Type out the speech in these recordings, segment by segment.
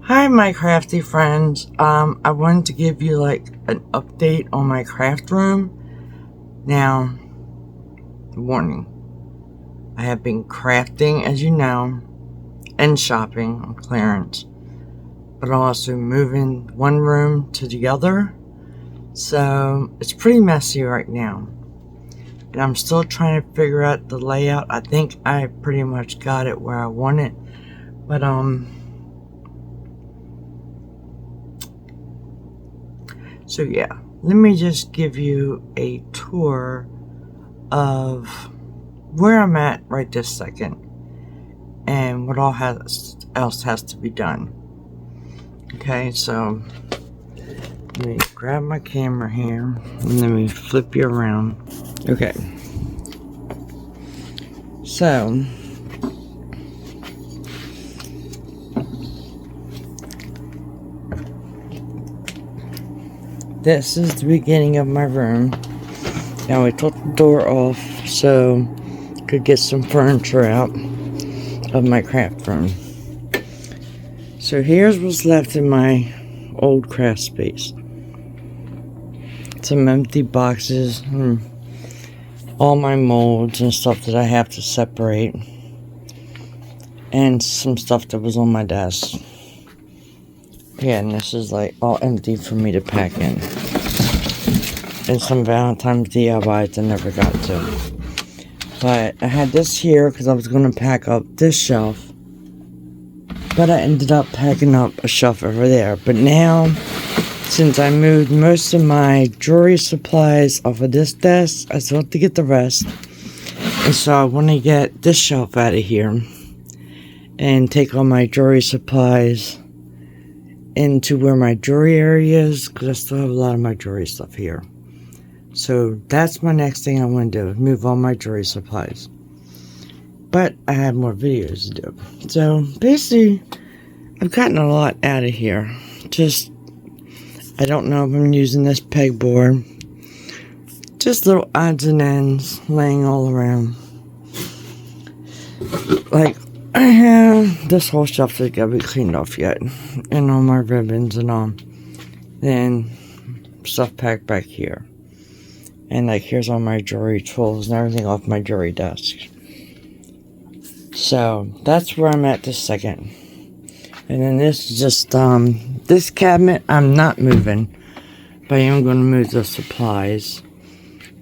Hi, my crafty friends. I wanted to give you like an update on my craft room. Now, warning. I have been crafting, as you know, and shopping on clearance, but also moving one room to the other. So it's pretty messy right now. And I'm still trying to figure out the layout. I think I pretty much got it where I want it. But so yeah, let me just give you a tour of where I'm at right this second and what all else has to be done. Okay, so let me grab my camera here and let me flip you around. Okay, so this is the beginning of my room. Now we took the door off so I could get some furniture out of my craft room. So here's what's left in my old craft space. Some empty boxes and all my molds and stuff that I have to separate, and some stuff that was on my desk. Yeah, and this is like all empty for me to pack in. And some Valentine's DIYs I never got to. But I had this here because I was going to pack up this shelf. But I ended up packing up a shelf over there. But now, since I moved most of my jewelry supplies off of this desk, I still have to get the rest. And so I want to get this shelf out of here and take all my jewelry supplies into where my jewelry area is, because I still have a lot of my jewelry stuff here. So that's my next thing I want to do, move all my jewelry supplies. But I have more videos to do. So basically, I've gotten a lot out of here. Just, I don't know if I'm using this pegboard. Just little odds and ends laying all around. Like, I have this whole shelf that gotta be cleaned off yet. And all my ribbons and all. Then, stuff packed back here. And like, here's all my jewelry tools and everything off my jewelry desk. So, that's where I'm at this second. And then this is just, this cabinet I'm not moving. But I am going to move the supplies.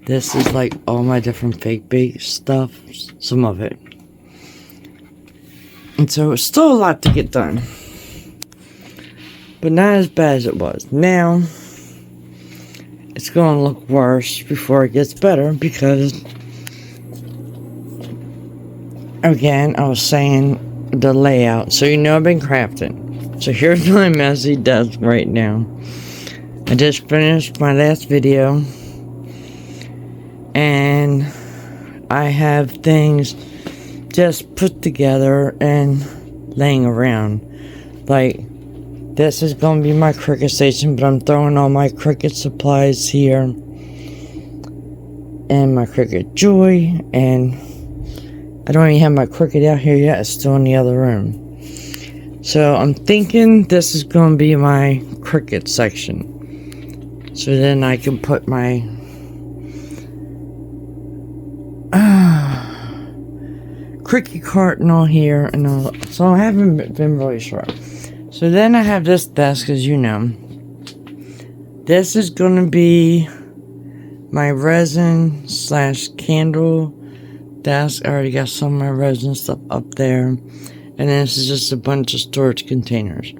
This is like all my different fake bake stuff. Some of it. And so it's still a lot to get done. But not as bad as it was. Now, it's going to look worse before it gets better because, again, I was saying the layout. So you know I've been crafting. So here's my messy desk right now. I just finished my last video. And I have things just put together and laying around. Like, this is going to be my Cricut station, but I'm throwing all my Cricut supplies here. And my Cricut Joy, and I don't even have my Cricut out here yet, it's still in the other room. So I'm thinking this is going to be my Cricut section. So then I can put my Cricut cart and all here and all. So I haven't been really sure. So then I have this desk, as you know. This is going to be my resin / candle desk. I already got some of my resin stuff up there. And then this is just a bunch of storage containers.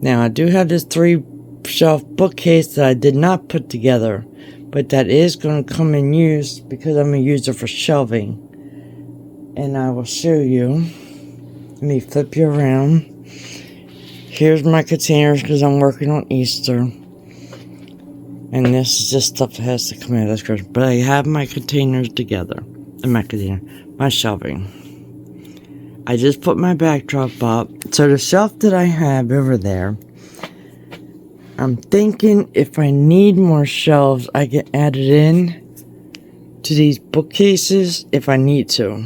Now I do have this 3-shelf bookcase that I did not put together. But that is going to come in use because I'm going to use it for shelving. And I will show you. Let me flip you around. Here's my containers because I'm working on Easter. And this is just stuff that has to come out of this garage. But I have my containers together. My shelving. I just put my backdrop up. So the shelf that I have over there, I'm thinking if I need more shelves, I can add it in to these bookcases if I need to.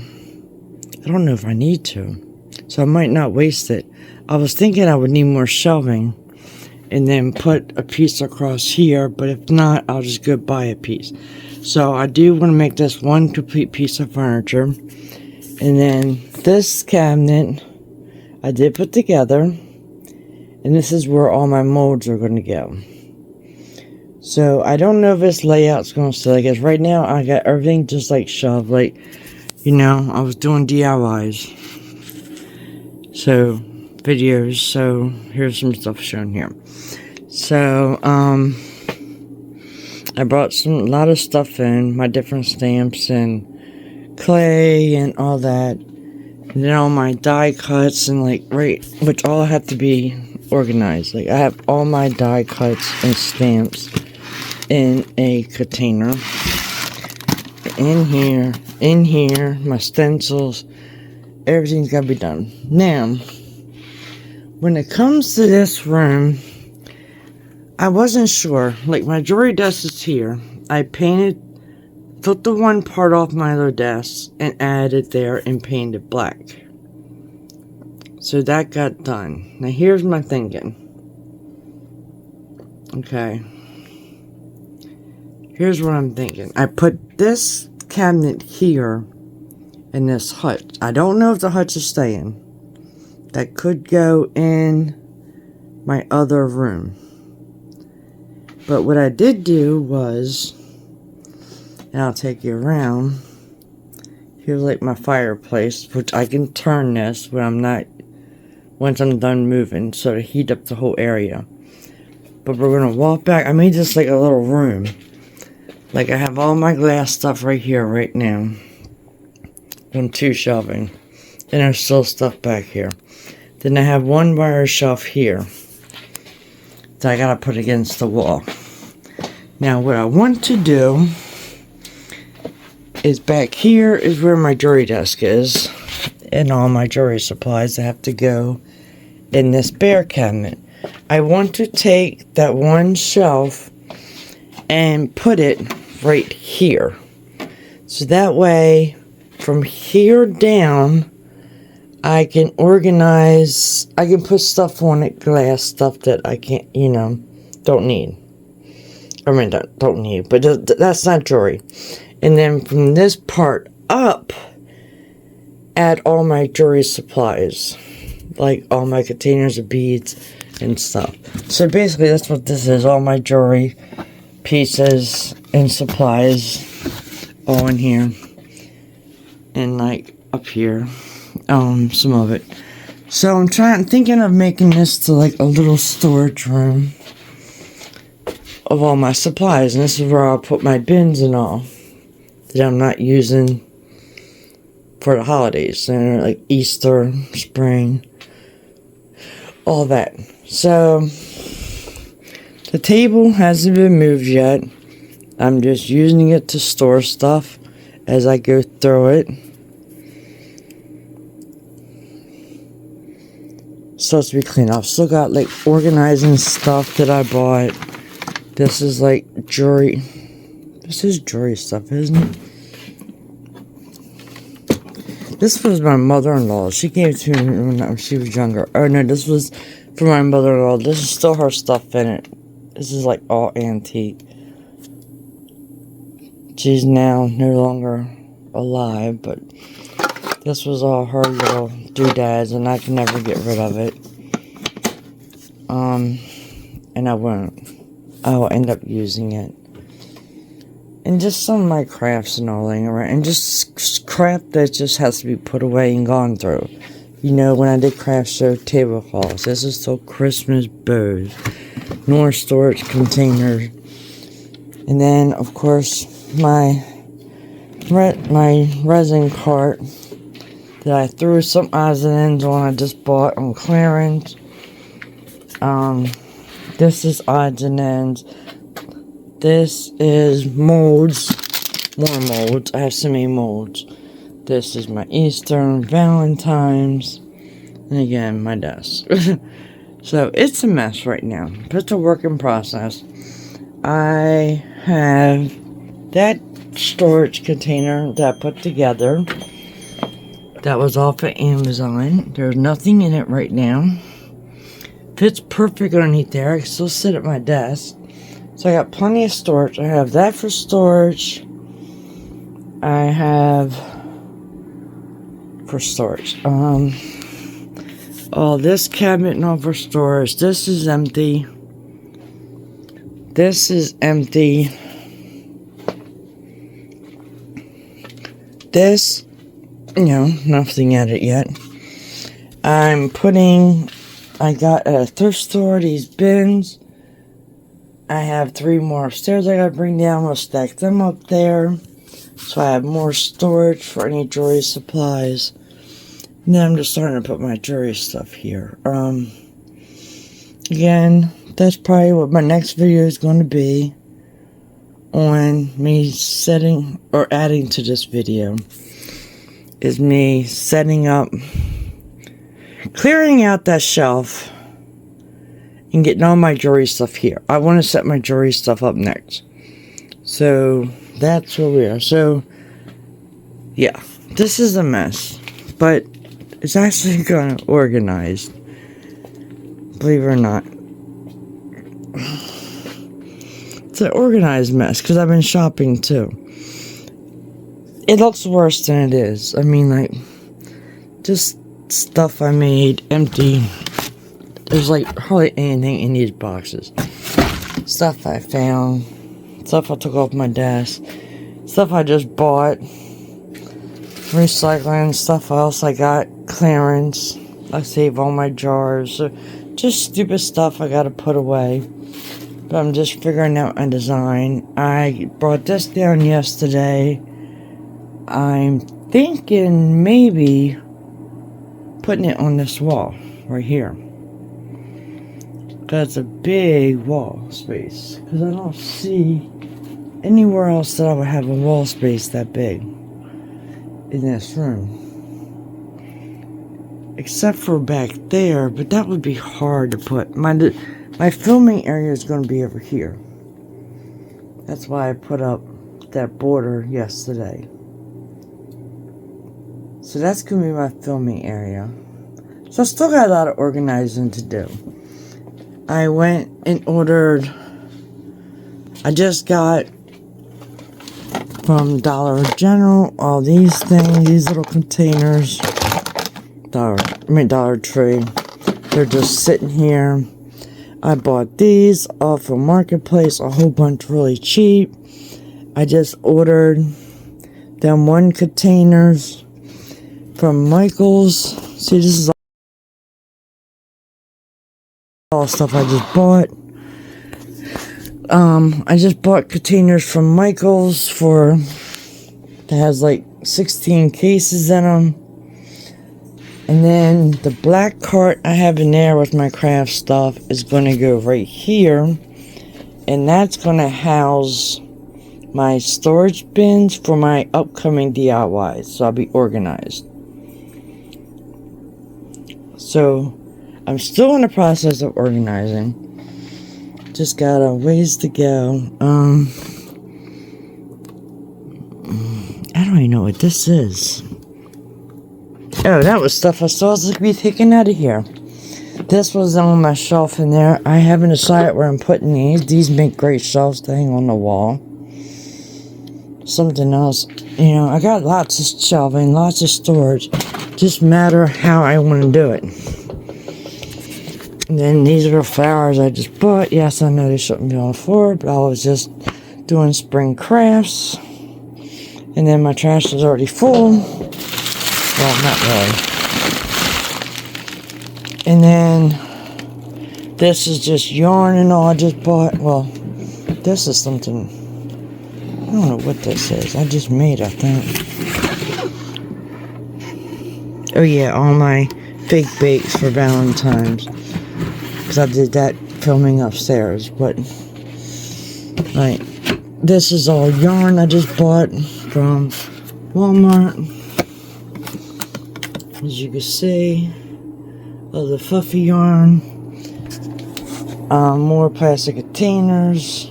I don't know if I need to. so I might not waste it. I was thinking I would need more shelving and then put a piece across here, but if not, I'll just go buy a piece. So I do want to make this one complete piece of furniture. And then this cabinet I did put together, and this is where all my molds are going to go. So I don't know if this layout's going to stay. I guess right now I got everything just like shoved, like, you know, I was doing DIYs. So videos, so here's some stuff shown here. So I brought a lot of stuff in, my different stamps and clay and all that. And then all my die cuts and like, which all have to be organized. Like I have all my die cuts and stamps in a container. In here, my stencils, everything's gotta be done. Now, when it comes to this room, I wasn't sure. Like my jewelry desk is here. I took the one part off my other desk and added it there and painted black. So that got done. Now here's my thinking. Okay. Here's what I'm thinking. I put this cabinet here in this hutch. I don't know if the hutch is staying. That could go in my other room. But what I did do was, and I'll take you around, here's like my fireplace, which I can turn this once I'm done moving, so to heat up the whole area. But we're going to walk back. I made this like a little room. Like I have all my glass stuff right here, right now. On 2 shelving. And there's still stuff back here. Then I have one wire shelf here that I gotta put against the wall. Now what I want to do is back here is where my jewelry desk is. And all my jewelry supplies that have to go in this bear cabinet. I want to take that one shelf and put it right here. So that way, from here down, I can organize, I can put stuff on it, glass stuff that I can't, you know, don't need. I mean, don't need, but that's not jewelry. And then from this part up, add all my jewelry supplies. Like all my containers of beads and stuff. So basically that's what this is, all my jewelry pieces and supplies all in here. And like up here. Some of it. So I'm thinking of making this to like a little storage room of all my supplies, and this is where I'll put my bins and all that I'm not using for the holidays, and like Easter, spring, all that. So the table hasn't been moved yet. I'm just using it to store stuff as I go through it. Supposed to be clean. I've still got like organizing stuff that I bought. This is like jewelry. This is jewelry stuff, isn't it? This was my mother-in-law. She gave it to me when she was younger. Oh no, this was for my mother-in-law. This is still her stuff in it. This is like all antique. She's now no longer alive, but this was all her little doodads, and I can never get rid of it. And I won't. I will end up using it. And just some of my crafts and all laying around. And just crap that just has to be put away and gone through. You know, when I did craft show tablecloths. This is still Christmas bows. More storage containers. And then, of course, my resin cart that I threw some odds and ends on. I just bought on clearance. This is odds and ends. This is molds. More molds. I have so many molds. This is my Easter and Valentine's. And again, my desk. So, it's a mess right now. But it's a work in process. I have that storage container that I put together. That was off of Amazon. There's nothing in it right now. Fits perfect underneath there. I can still sit at my desk. So I got plenty of storage. I have that for storage. I have for storage. Oh, this cabinet not for storage. This is empty. This is empty. This, you know, nothing at it yet. I got at a thrift store these bins. I have 3 more upstairs I gotta bring down. We'll stack them up there. So I have more storage for any jewelry supplies. And then I'm just starting to put my jewelry stuff here. Again, that's probably what my next video is going to be. On me setting or adding to this video. Is me setting up, clearing out that shelf. And getting all my jewelry stuff here. I want to set my jewelry stuff up next. So, that's where we are. So, yeah. This is a mess. But, it's actually kind of organized. Believe it or not. It's an organized mess. Because I've been shopping too. It looks worse than it is. I mean, like, just stuff I made empty. There's like hardly anything in these boxes. Stuff I found. Stuff I took off my desk. Stuff I just bought. Recycling. Stuff else I got. Clearance. I save all my jars. So just stupid stuff I gotta put away. But I'm just figuring out a design. I brought this down yesterday. I'm thinking maybe putting it on this wall. Right here. That's a big wall space. Because I don't see anywhere else that I would have a wall space that big in this room. Except for back there, but that would be hard to put. My filming area is going to be over here. That's why I put up that border yesterday. So that's going to be my filming area. So I still got a lot of organizing to do. I went and ordered, I just got from Dollar General all these things, these little containers, Dollar Tree. They're just sitting here. I bought these off of Marketplace, a whole bunch really cheap. I just ordered them 1 containers from Michael's. See, this is all stuff I just bought. I just bought containers from Michael's that has like 16 cases in them. And then the black cart I have in there with my craft stuff is going to go right here. And that's going to house my storage bins for my upcoming DIYs. So I'll be organized. So I'm still in the process of organizing. Just got a ways to go. I don't even know what this is. Oh, that was stuff I still was going to be taken out of here. This was on my shelf in there. I haven't decided where I'm putting these. These make great shelves to hang on the wall. Something else. You know, I got lots of shelving, lots of storage. Just matter how I want to do it. And then these are the flowers I just bought. Yes, I know they shouldn't be on the floor, but I was just doing spring crafts. And then my trash is already full. Well, not really. And then this is just yarn and all I just bought. Well, this is something. I don't know what this is. I just made, I think. Oh yeah, all my fake bakes for Valentine's. Because I did that filming upstairs. But, like, this is all yarn I just bought from Walmart. As you can see, all the fluffy yarn. More plastic containers.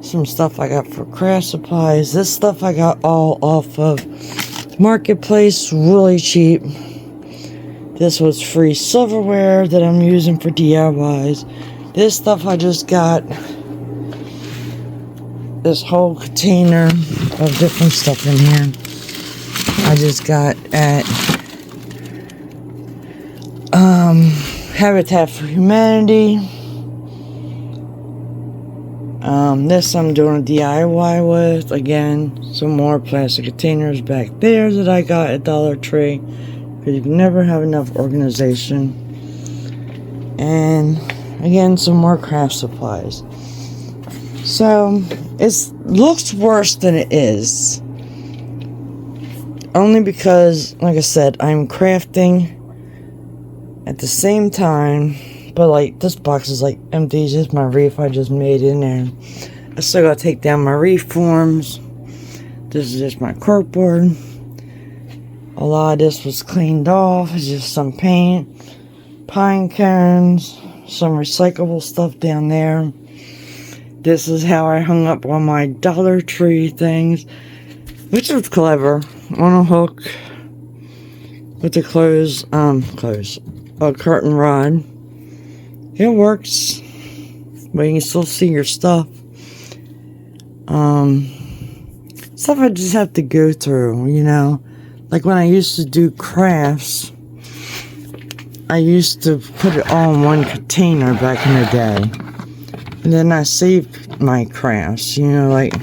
Some stuff I got for craft supplies. This stuff I got all off of Marketplace, really cheap. This was free silverware that I'm using for DIYs. This stuff I just got. This whole container of different stuff in here. I just got at Habitat for Humanity. This I'm doing a DIY with. Again, some more plastic containers back there that I got at Dollar Tree. Because you can never have enough organization. And again, some more craft supplies. So, it looks worse than it is. Only because, like I said, I'm crafting at the same time. But, like, this box is, like, empty. It's just my reef I just made in there. I still gotta take down my reef forms. This is just my corkboard. A lot of this was cleaned off. It's just some paint, pine cones, some recyclable stuff down there. This is how I hung up on my Dollar Tree things, which was clever. On a hook with the a curtain rod. It works, but you can still see your stuff. Stuff I just have to go through, you know. Like when I used to do crafts, I used to put it all in one container back in the day. And then I saved my crafts, you know, like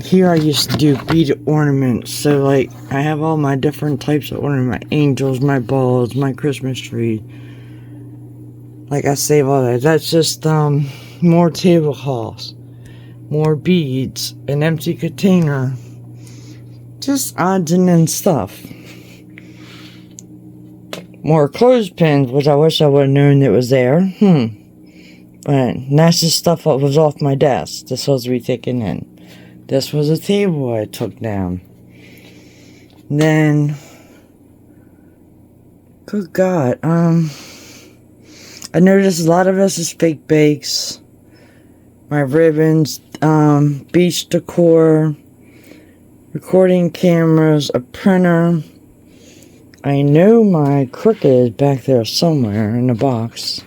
here I used to do beaded ornaments. So like I have all my different types of ornaments, my angels, my balls, my Christmas tree. Like I save all that. That's just more tablecloths, more beads, an empty container. Just odds and ends stuff. More clothespins, which I wish I would have known that was there. But that's just stuff that was off my desk. This was to be taken in. This was a table I took down. Then, good God, I noticed a lot of this is fake bakes. My ribbons, beach decor, recording cameras, a printer. I know my Cricut is back there somewhere in the box.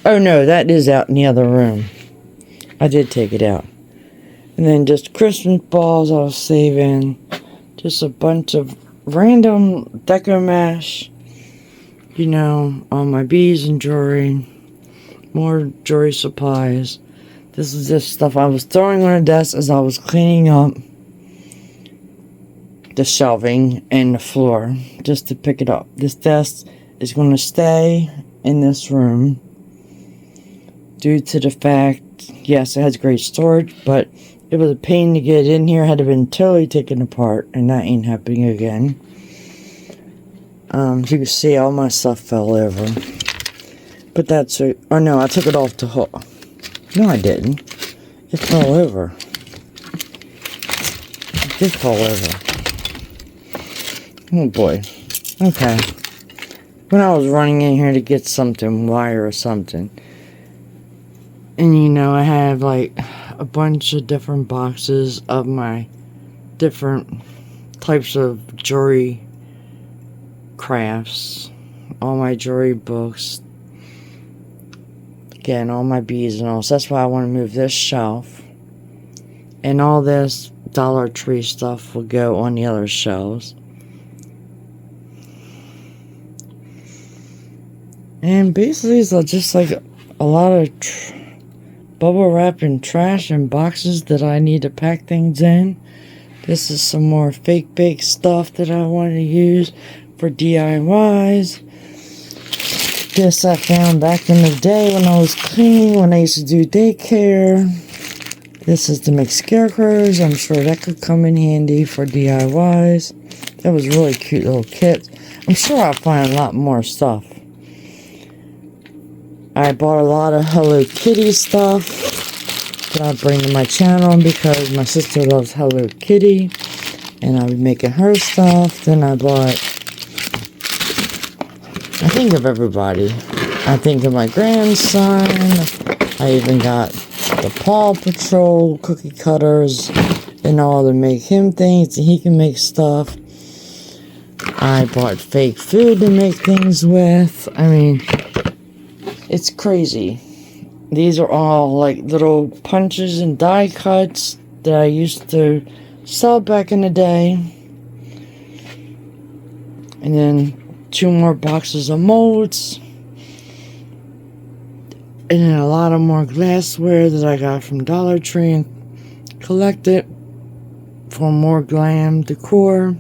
Oh no, that is out in the other room. I did take it out. And then just Christmas balls I was saving. Just a bunch of random deco mash. You know, all my beads and jewelry. More jewelry supplies. This is just stuff I was throwing on the desk as I was cleaning up the shelving and the floor. Just to pick it up. This desk is going to stay in this room. Due to the fact, yes, it has great storage, but it was a pain to get in here. It had to been totally taken apart, and that ain't happening again. You can see all my stuff fell over. But that's it. Oh no, I took it off the hook. No, I didn't. It fell over. It did fall over. Oh boy. Okay. When I was running in here to get something, wire or something. And you know, I have like a bunch of different boxes of my different types of jewelry crafts. All my jewelry books. Again, all my beads and all. So that's why I want to move this shelf. And all this Dollar Tree stuff will go on the other shelves. And basically, it's just like a lot of bubble wrap and trash and boxes that I need to pack things in. This is some more fake bake stuff that I want to use for DIYs. This I found back in the day when I was cleaning, when I used to do daycare. This is to make scarecrows. I'm sure that could come in handy for DIYs. That was a really cute little kit. I'm sure I'll find a lot more stuff. I bought a lot of Hello Kitty stuff that I'll bring to my channel because my sister loves Hello Kitty. And I'll be making her stuff. Then I bought, I think of everybody. I think of my grandson. I even got got the Paw Patrol cookie cutters and all to make him things, and he can make stuff. I bought fake food to make things with. I mean, it's crazy. These are all like little punches and die cuts that I used to sell back in the day. And then 2 more boxes of molds. And then a lot of more glassware that I got from Dollar Tree and collected for more glam decor.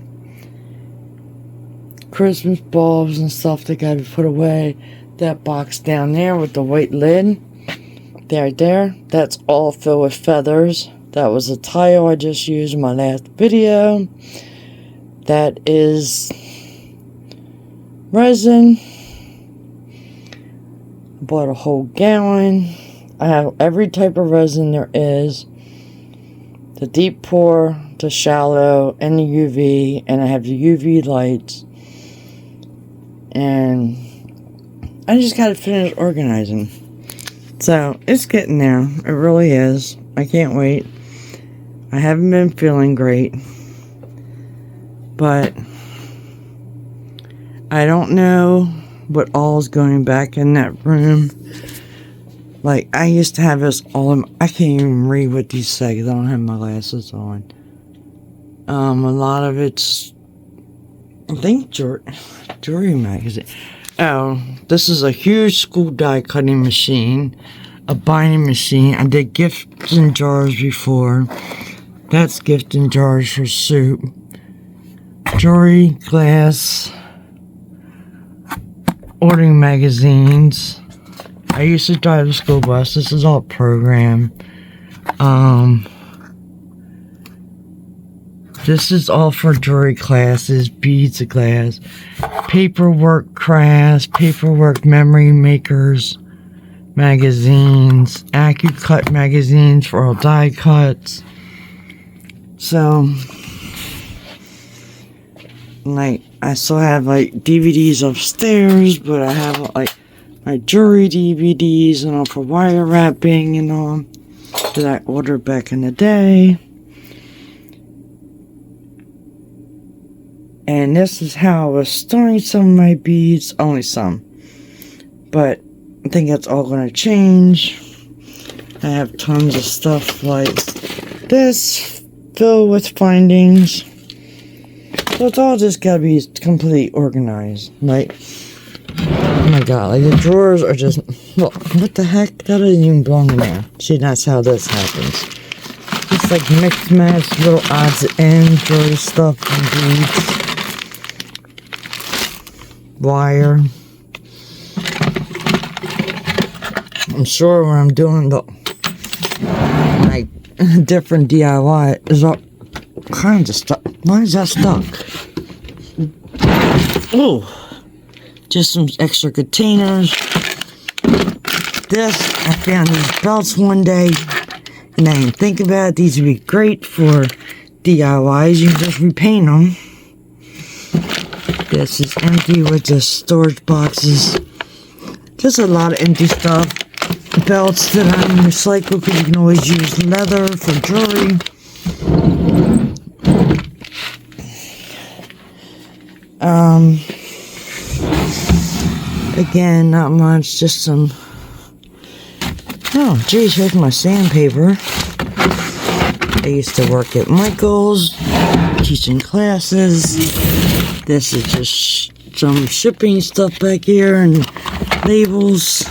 Christmas bulbs and stuff that got to be put away. That box down there with the white lid. There. That's all filled with feathers. That was a tile I just used in my last video. That is resin. Bought a whole gallon. I have every type of resin there is. The deep pour, the shallow, and the UV. And I have the UV lights. And I just gotta finish organizing. So, it's getting there. It really is. I can't wait. I haven't been feeling great. But I don't know what all's going back in that room. Like, I used to have this all in... I can't even read what these say because I don't have my glasses on. A lot of it's... I think Jewelry Magazine. Oh, this is a huge school die cutting machine. A binding machine. I did gifts and jars before. That's gift and jars for soup. Jewelry, glass, ordering magazines. I used to drive the school bus. This is all program. This is all for jewelry classes, beads of glass, paperwork crafts, paperwork memory makers, magazines, AccuCut magazines for all die cuts. So, like, I still have like DVDs upstairs, but I have like my jewelry DVDs and all for wire wrapping and all that I ordered back in the day. And this is how I was storing some of my beads, only some. But I think that's all going to change. I have tons of stuff like this filled with findings. So it's all just got to be completely organized. Like, oh my god, like the drawers are just, look, what the heck? That doesn't even belong in there. See, that's how this happens. It's like mixed match, little odds and ends, jewelry stuff and beads. Wire. I'm sure when I'm doing the like different DIY, there's all kinds of stuff. Why is that stuck? Oh, just some extra containers. This, I found these belts one day, and I didn't think about it. These would be great for DIYs. You can just repaint them. This is empty with just storage boxes. Just a lot of empty stuff. Belts that I'm recycled because you can always use leather for jewelry. Again, not much, just some... Oh, geez, here's my sandpaper. I used to work at Michael's, teaching classes. This is just some shipping stuff back here and labels.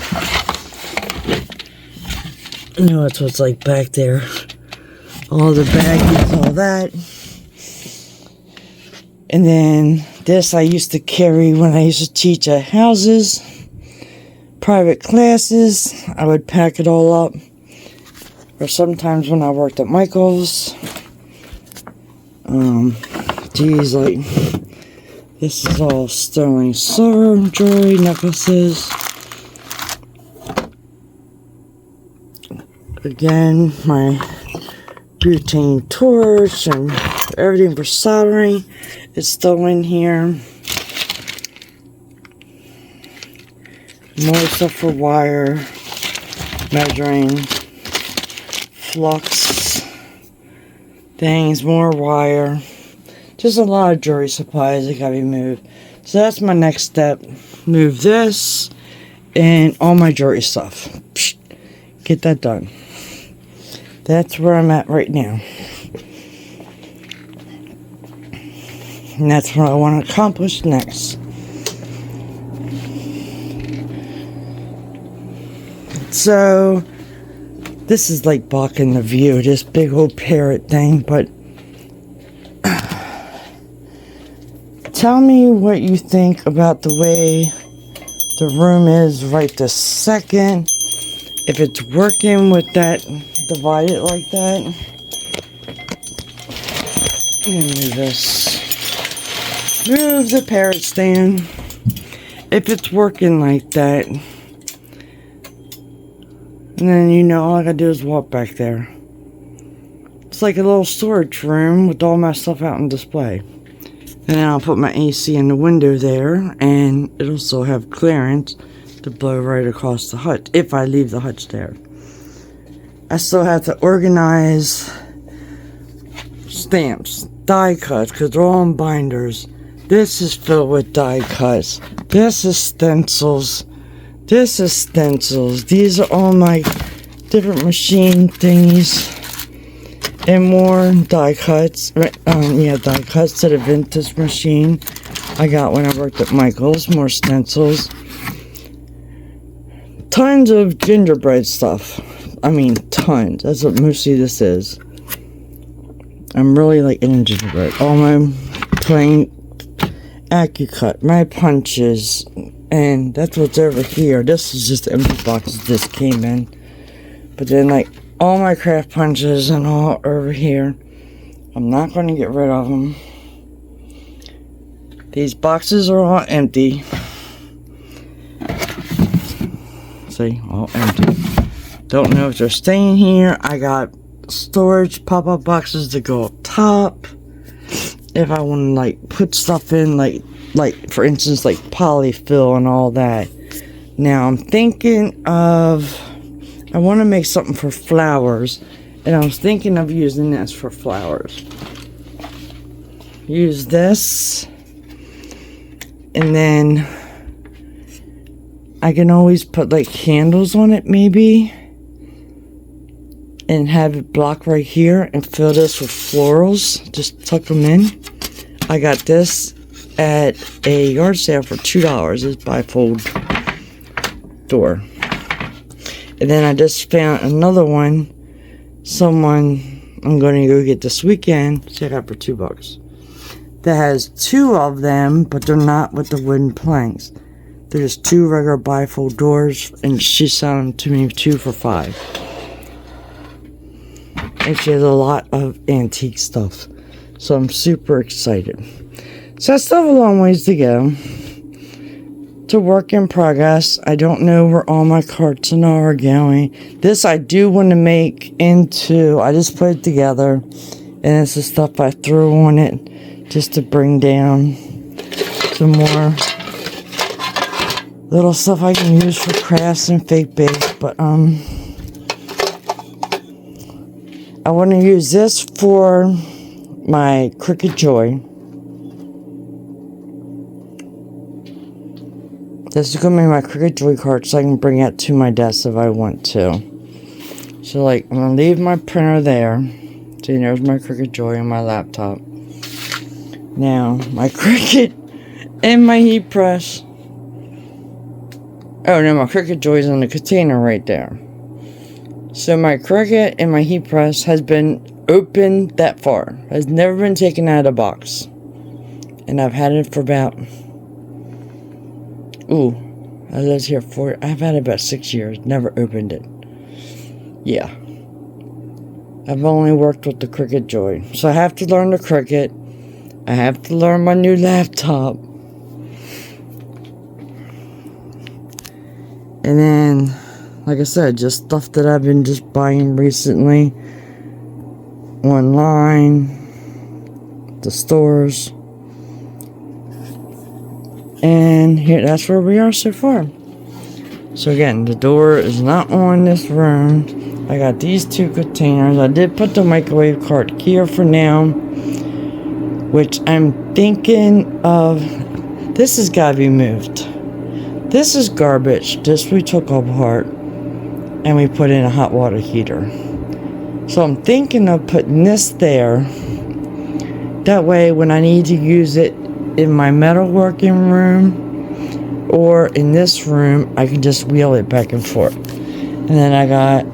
You know, that's what's like back there. All the baggies, all that. And then this I used to carry when I used to teach at houses, private classes. I would pack it all up. Or sometimes when I worked at Michael's. Geez, like, this is all sterling silver jewelry, necklaces. Again, my butane torch and everything for soldering is still in here. More stuff for wire, measuring. flux things, more wire. Just a lot of jewelry supplies that gotta be moved. So that's my next step. Move this and all my jewelry stuff. Psh, get that done. That's where I'm at right now. And that's what I want to accomplish next. So, this is like blocking the view, this big old parrot thing, but tell me what you think about the way the room is right this second. If it's working with that, divide it like that. I'm gonna move this. Move the parrot stand. If it's working like that, and then you know all I gotta do is walk back there. It's like a little storage room with all my stuff out on display. And then I'll put my AC in the window there, and it'll still have clearance to blow right across the hutch if I leave the hutch there. I still have to organize stamps, die cuts, because they're all in binders. This is filled with die cuts. This is stencils. This is stencils. These are all my different machine thingies. And more die cuts. Yeah, die cuts to the vintage machine I got when I worked at Michael's. More stencils. Tons of gingerbread stuff. I mean, tons. That's what mostly this is. I'm really liking gingerbread. All my plain AccuCut, my punches, and that's what's over here. This is just empty boxes this came in. But then, like, all my craft punches and all over here. I'm not going to get rid of them. These boxes are all empty. See, all empty. Don't know if they're staying here. I got storage pop-up boxes to go up top. If I want to, like, put stuff in, like for instance, like polyfill and all that. Now I'm thinking of, I want to make something for flowers, and I was thinking of using this for flowers. Use this, and then I can always put like candles on it maybe, and have it block right here and fill this with florals. Just tuck them in. I got this at a yard sale for $2. It's bifold door. And then I just found another one. I'm going to go get this weekend. See, I got for $2. That has two of them, but they're not with the wooden planks. They're just two regular bifold doors, and she's selling them to me 2 for $5. And she has a lot of antique stuff. So I'm super excited. So I still have a long ways to go. It's a work in progress. I don't know where all my carts and all are going. This I do want to make into, I just put it together. And it's the stuff I threw on it just to bring down some more little stuff I can use for crafts and fake bakes. But I want to use this for my Cricket Joy. This is going to be my Cricket Joy cart, so I can bring it to my desk if I want to. So, like, I'm going to leave my printer there. See, there's my Cricket Joy on my laptop. Now, my Cricut and my heat press. Oh, no, my Cricket Joy is in the container right there. So, my Cricut and my heat press has been opened that far. Has never been taken out of the box. And I've had it for about... I lived here I've had it about 6 years. Never opened it. Yeah. I've only worked with the Cricket Joy. So I have to learn the Cricut. I have to learn my new laptop. And then, like I said, just stuff that I've been just buying recently. Online. The stores. And here, that's where we are so far. So again, the door is not on this room. I got these 2 containers. I did put the microwave cart here for now, which I'm thinking of. This has got to be moved. This is garbage. This we took apart and we put in a hot water heater. So I'm thinking of putting this there. That way when I need to use it in my metalworking room or in this room, I can just wheel it back and forth. And then I got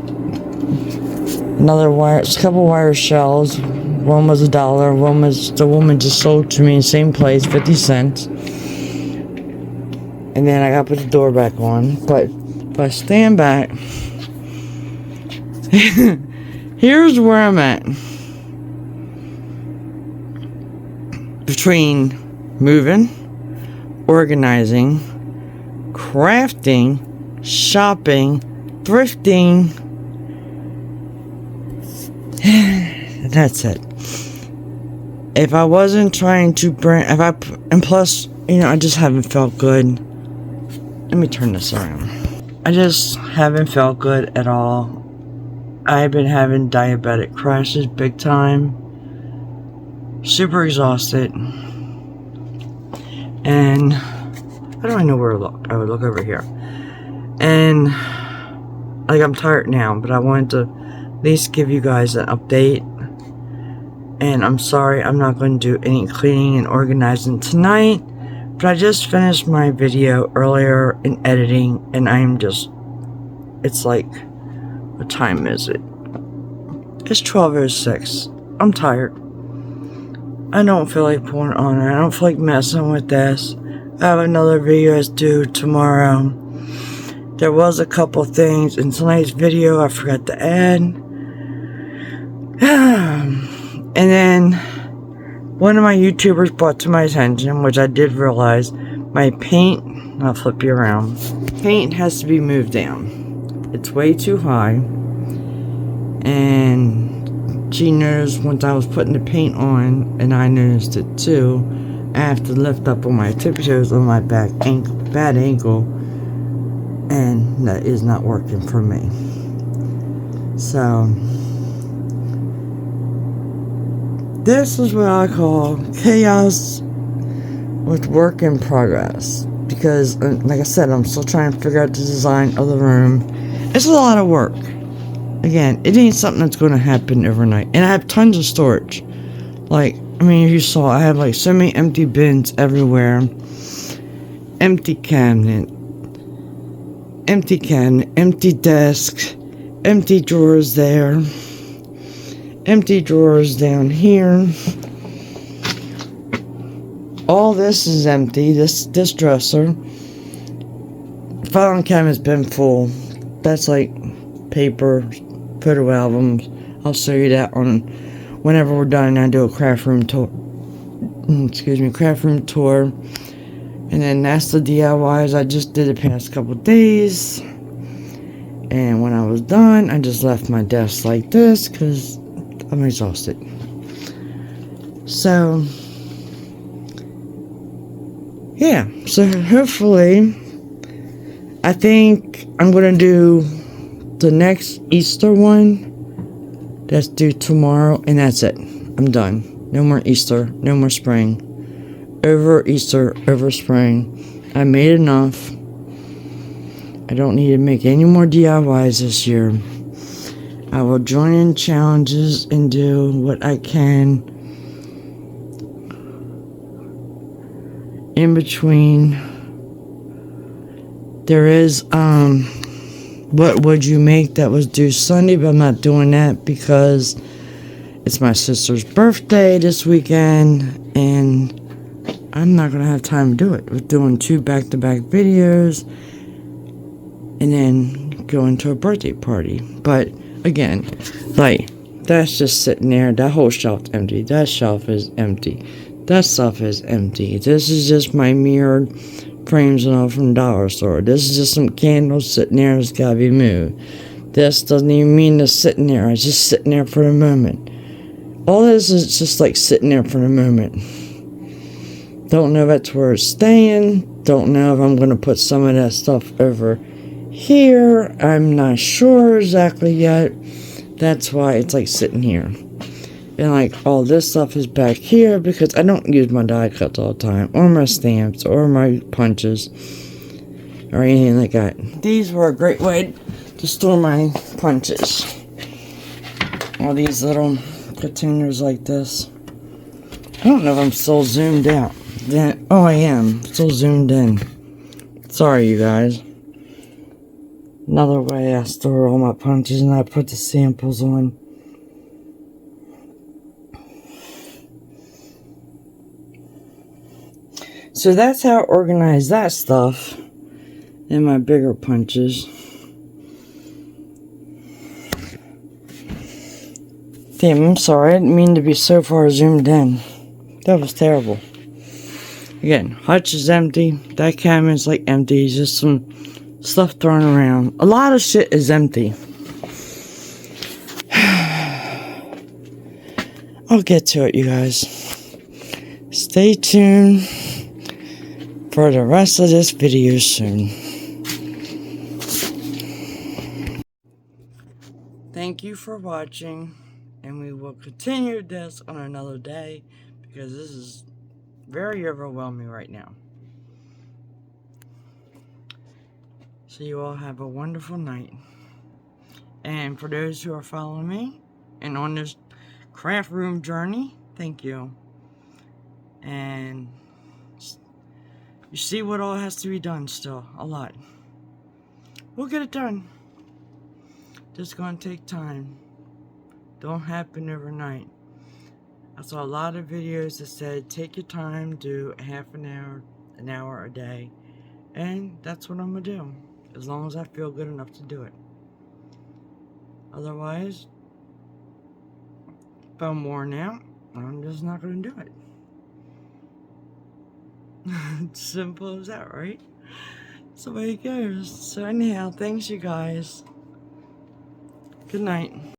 another wire, a couple wire shells. One was $1. One was the woman just sold to me, same place, 50 cents. And then I gotta put the door back on. But if I stand back, here's where I'm at. Between moving, organizing, crafting, shopping, thrifting. That's it. If I wasn't trying to bring, and plus, you know, I just haven't felt good. Let me turn this around. I just haven't felt good at all. I've been having diabetic crashes big time. Super exhausted. And I don't even know where to look. I would look over here. And like I'm tired now, but I wanted to at least give you guys an update. And I'm sorry I'm not going to do any cleaning and organizing tonight. But I just finished my video earlier in editing, and I'm just, it's like, what time is it? It's 12:06. I'm tired. I don't feel like pouring on it. I don't feel like messing with this. I have another video that's due tomorrow. There was a couple things in tonight's video I forgot to add. And then one of my YouTubers brought to my attention, which I did realize, my paint, I'll flip you around. Paint has to be moved down. It's way too high. And she noticed once I was putting the paint on, and I noticed it too, I have to lift up on my tippy toes on my bad ankle, and that is not working for me. So this is what I call chaos with work in progress. Because, like I said, I'm still trying to figure out the design of the room. It's a lot of work. Again, it ain't something that's going to happen overnight. And I have tons of storage. Like, I mean, if you saw, I have like so many empty bins everywhere. Empty cabinet, empty desk, empty drawers there. Empty drawers down here. All this is empty. This dresser. Filing cabinet's been full. That's like paper, photo albums. I'll show you that on whenever we're done. I do a craft room tour. Craft room tour. And then that's the DIYs I just did the past couple days. And when I was done, I just left my desk like this because I'm exhausted. So, yeah. So, hopefully, I think I'm going to do the next Easter one. That's due tomorrow. And that's it. I'm done. No more Easter. No more spring. Over Easter. Over spring. I made enough. I don't need to make any more DIYs this year. I will join in challenges and do what I can in between. There is, what would you make that was due Sunday, but I'm not doing that because it's my sister's birthday this weekend, and I'm not going to have time to do it. We're doing 2 back-to-back videos, and then going to a birthday party. But again, like, that's just sitting there. That whole shelf's empty. That shelf is empty. That stuff is empty. This is just my mirrored frames and all from Dollar Store. This is just some candles sitting there that's gotta be moved. This doesn't even mean it's sitting there. It's just sitting there for the moment. All this is just like sitting there for the moment. Don't know if that's where it's staying. Don't know if I'm gonna put some of that stuff over here. I'm not sure exactly yet. That's why it's like sitting here. And like all this stuff is back here because I don't use my die cuts all the time, or my stamps, or my punches, or anything like that. These were a great way to store my punches. All these little containers like this. I don't know if I'm still zoomed out. Oh, I am. Still zoomed in. Sorry, you guys. Another way I store all my punches, and I put the samples on. So that's how I organize that stuff in my bigger punches. Damn, I'm sorry. I didn't mean to be so far zoomed in. That was terrible. Again, hutch is empty. That cabinet's like empty. Just some stuff thrown around. A lot of shit is empty. I'll get to it, you guys. Stay tuned for the rest of this video soon. Thank you for watching, and we will continue this on another day because this is very overwhelming right now. So you all have a wonderful night. And for those who are following me and on this craft room journey, thank you. And you see what all has to be done still. A lot. We'll get it done. Just gonna take time. Don't happen overnight. I saw a lot of videos that said take your time, do half an hour a day. And that's what I'm gonna do. As long as I feel good enough to do it. Otherwise, if I'm worn out, I'm just not gonna do it. It's simple as that, right? That's the way it goes. So anyhow, thanks you guys. Good night.